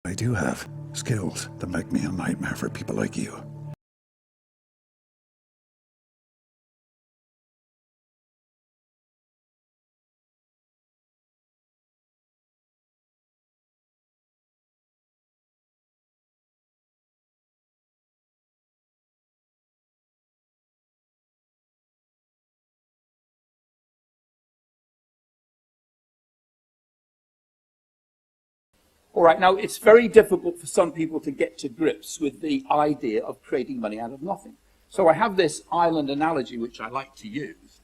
I do have skills that make me a nightmare for people like you. All right, now it's very difficult for some people to get to grips with the idea of creating money out of nothing. So I have this island analogy which I like to use.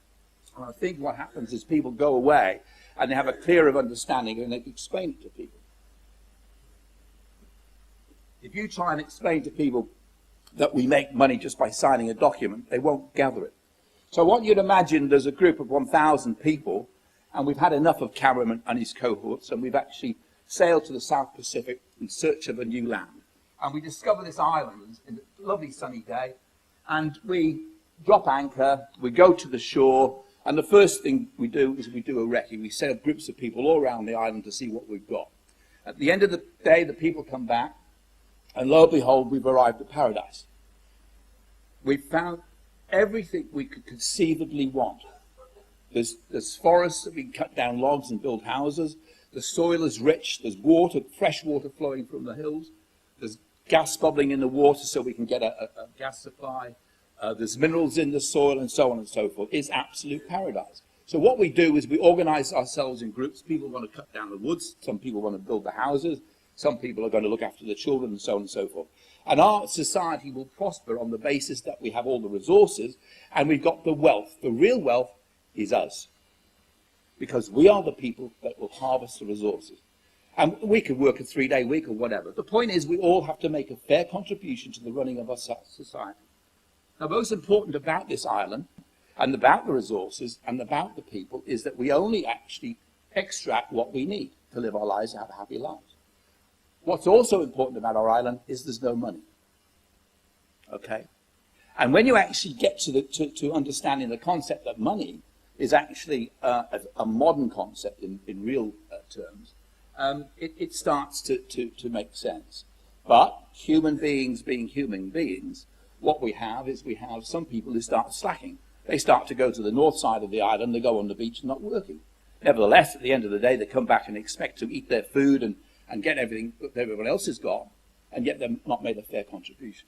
And I think what happens is people go away and they have a clearer understanding and they can explain it to people. If you try and explain to people that we make money just by signing a document, they won't gather it. So I want you to imagine there's a group of 1,000 people and we've had enough of Cameron and his cohorts and we've actually sailed to the South Pacific in search of a new land. And we discover this island in a lovely sunny day, and we drop anchor, we go to the shore, and the first thing we do is we do a recce. We set up groups of people all around the island to see what we've got. At the end of the day, the people come back, and lo and behold, we've arrived at paradise. We've found everything we could conceivably want. There's forests that we can cut down logs and build houses. The soil is rich, there's water, fresh water flowing from the hills, there's gas bubbling in the water so we can get a gas supply, there's minerals in the soil and so on and so forth. It's absolute paradise. So what we do is we organize ourselves in groups. People want to cut down the woods, some people want to build the houses, some people are going to look after the children and so on and so forth. And our society will prosper on the basis that we have all the resources and we've got the wealth. The real wealth is us. Because we are the people that will harvest the resources. And we could work a 3-day week or whatever. The point is we all have to make a fair contribution to the running of our society. Now, most important about this island, and about the resources, and about the people, is that we only actually extract what we need to live our lives and have happy lives. What's also important about our island is there's no money. Okay? And when you actually get to understanding the concept that money is actually a modern concept in real terms, it starts to make sense. But human beings being human beings, what we have is we have some people who start slacking. They start to go to the north side of the island, they go on the beach and not working. Nevertheless, at the end of the day, they come back and expect to eat their food and get everything that everyone else has got, and yet they've not made a fair contribution.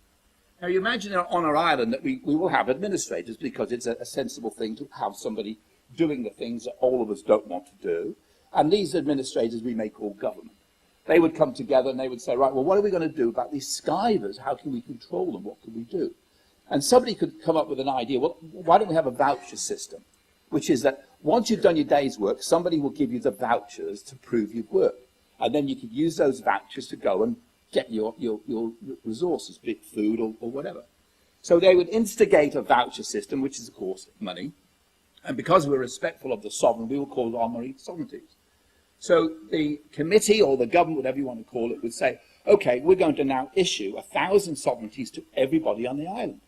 Now, you imagine on our island that we will have administrators because it's a sensible thing to have somebody doing the things that all of us don't want to do. And these administrators we may call government. They would come together and they would say, right, well, what are we going to do about these skivers? How can we control them? What can we do? And somebody could come up with an idea, well, why don't we have a voucher system? Which is that once you've done your day's work, somebody will give you the vouchers to prove you've worked. And then you could use those vouchers to go and get your resources, be it food or whatever. So they would instigate a voucher system, which is, of course, money. And because we're respectful of the sovereign, we will call our money sovereignties. So the committee or the government, whatever you want to call it, would say, okay, we're going to now issue 1,000 sovereignties to everybody on the island.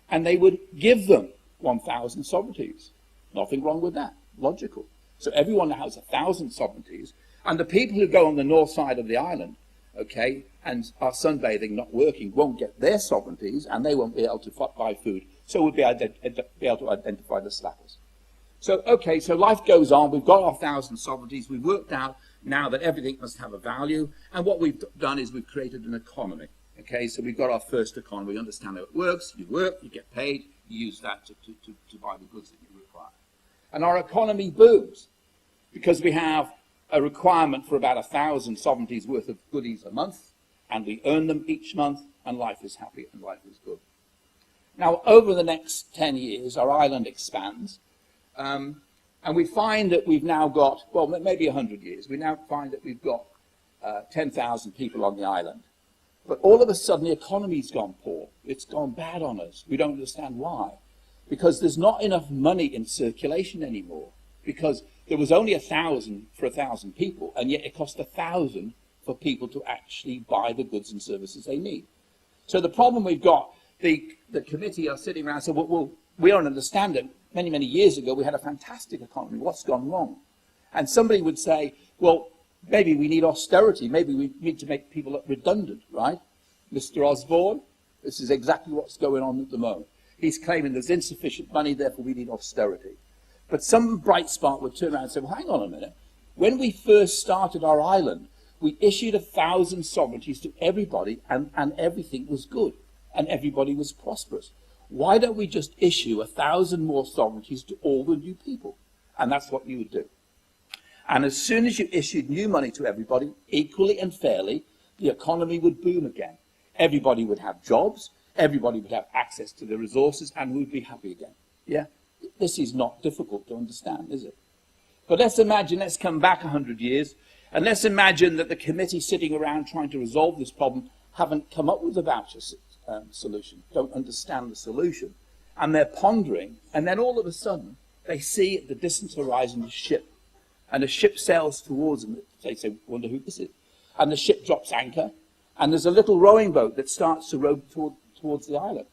And they would give them 1,000 sovereignties. Nothing wrong with that. Logical. So everyone now has 1,000 sovereignties. And the people who go on the north side of the island, okay, and are sunbathing, not working, won't get their sovereignties, and they won't be able to buy food. So we'll be able to identify the slackers. So, okay, so life goes on. We've got our 1,000 sovereignties. We've worked out now that everything must have a value. And what we've done is we've created an economy. Okay, so we've got our first economy. We understand how it works. You work, you get paid. You use that to buy the goods that you require. And our economy booms because we have a requirement for about 1,000 sovereignties worth of goodies a month. And we earn them each month. And life is happy and life is good. Now, over the next 10 years, our island expands. And we find that we've now got, well, maybe 100 years, we now find that we've got 10,000 people on the island. But all of a sudden, the economy's gone poor. It's gone bad on us. We don't understand why. Because there's not enough money in circulation anymore. Because there was only 1,000 for 1,000 people, and yet it cost 1,000 for people to actually buy the goods and services they need. So the problem we've got, the committee are sitting around and say, well, we don't understand it. Many years ago, we had a fantastic economy. What's gone wrong? And somebody would say, well, maybe we need austerity. Maybe we need to make people redundant, right? Mr. Osborne, this is exactly what's going on at the moment. He's claiming there's insufficient money, therefore we need austerity. But some bright spark would turn around and say, well, hang on a minute. When we first started our island, we issued 1,000 sovereignties to everybody, and everything was good, and everybody was prosperous. Why don't we just issue 1,000 more sovereignties to all the new people? And that's what you would do. And as soon as you issued new money to everybody, equally and fairly, the economy would boom again. Everybody would have jobs, everybody would have access to the resources, and we'd be happy again. Yeah? This is not difficult to understand, is it? But let's come back 100 years, and let's imagine that the committee sitting around trying to resolve this problem haven't come up with a voucher solution, don't understand the solution, and they're pondering, and then all of a sudden, they see at the distant horizon a ship, and a ship sails towards them. They say, wonder who this is. And the ship drops anchor, and there's a little rowing boat that starts to row towards the island.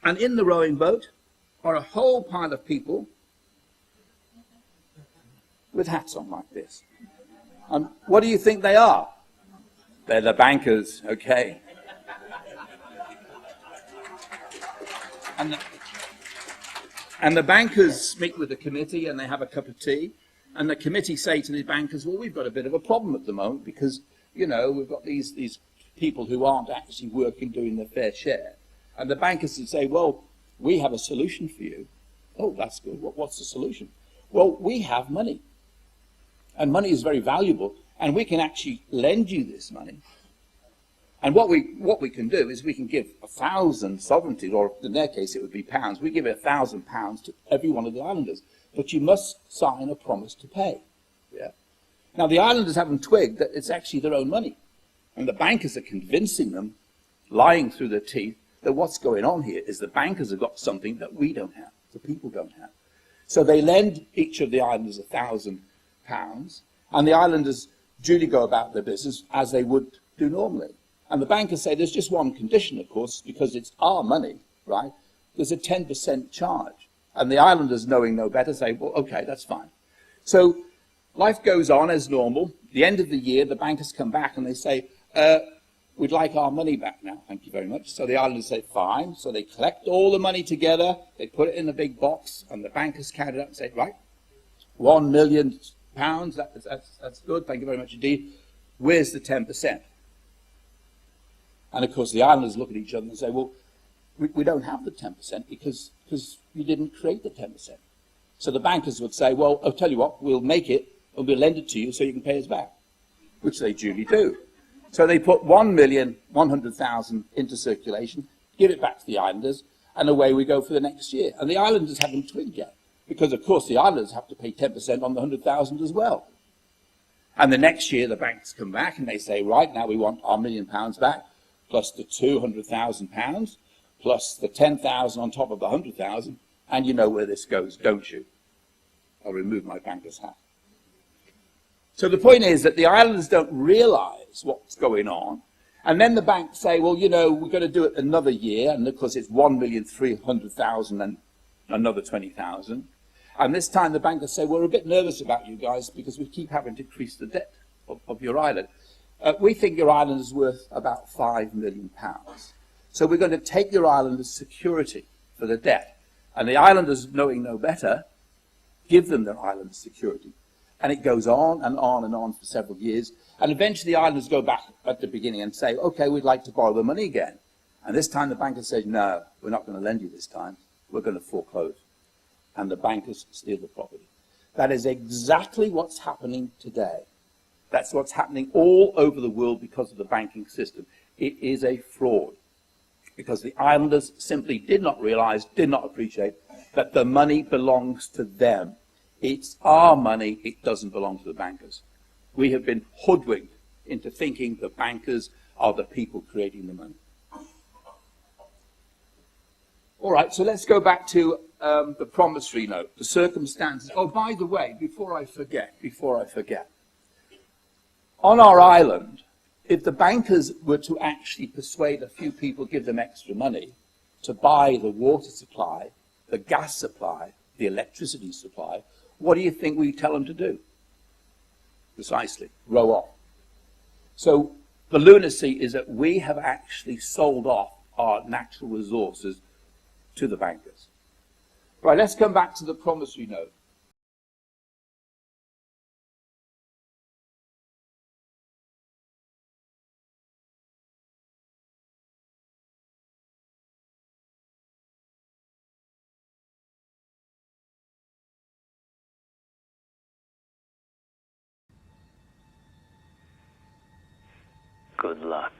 And in the rowing boat are a whole pile of people with hats on like this. And what do you think they are? They're the bankers, okay. And the bankers meet with the committee and they have a cup of tea. And the committee say to the bankers, well, we've got a bit of a problem at the moment because, you know, we've got these people who aren't actually working, doing their fair share. And the bankers would say, well, we have a solution for you. Oh, that's good. What's the solution? Well, we have money. And money is very valuable. And we can actually lend you this money. And what we can do is we can give 1,000 sovereignties, or in their case it would be pounds. We give £1,000 to every one of the islanders. But you must sign a promise to pay. Yeah. Now, the islanders haven't twigged that it's actually their own money. And the bankers are convincing them, lying through their teeth, that what's going on here is the bankers have got something that we don't have, the people don't have. So they lend each of the islanders £1,000, and the islanders duly go about their business as they would do normally. And the bankers say there's just one condition, of course, because it's our money, right? There's a 10% charge. And the islanders, knowing no better, say, well, okay, that's fine. So life goes on as normal. At the end of the year, the bankers come back and they say, we'd like our money back now, thank you very much. So the islanders say, fine. So they collect all the money together, they put it in a big box, and the bankers count it up and say, right, £1 million, that's good, thank you very much indeed. Where's the 10%? And of course, the islanders look at each other and say, well, we don't have the 10% because you didn't create the 10%. So the bankers would say, well, I'll tell you what, we'll make it and we'll lend it to you so you can pay us back, which they duly do. So they put 1,100,000 into circulation, give it back to the islanders, and away we go for the next year. And the islanders haven't twigged yet, because of course the islanders have to pay 10% on the 100,000 as well. And the next year the banks come back and they say, right, now we want our £1 million back, plus the £200,000, plus the 10,000 on top of the 100,000, and you know where this goes, don't you? I'll remove my banker's hat. So the point is that the islanders don't realize what's going on, and then the banks say, well, you know, we're going to do it another year, and of course it's 1,300,000 and another 20,000. And this time the bankers say, we're a bit nervous about you guys because we keep having to increase the debt of your island. We think your island is worth about £5 million. So we're going to take your island as security for the debt. And the islanders, knowing no better, give them their island as security. And it goes on and on and on for several years. And eventually the islanders go back at the beginning and say, okay, we'd like to borrow the money again. And this time the banker says, no, we're not going to lend you this time. We're going to foreclose. And the bankers steal the property. That is exactly what's happening today. That's what's happening all over the world because of the banking system. It is a fraud. Because the islanders simply did not realize, did not appreciate that the money belongs to them. It's our money, it doesn't belong to the bankers. We have been hoodwinked into thinking the bankers are the people creating the money. All right, so let's go back to the promissory note, the circumstances. Oh, by the way, before I forget, on our island, if the bankers were to actually persuade a few people, give them extra money to buy the water supply, the gas supply, the electricity supply, what do you think we tell them to do? Precisely, row off. So the lunacy is that we have actually sold off our natural resources to the bankers. Right, let's come back to the promissory note. Good luck.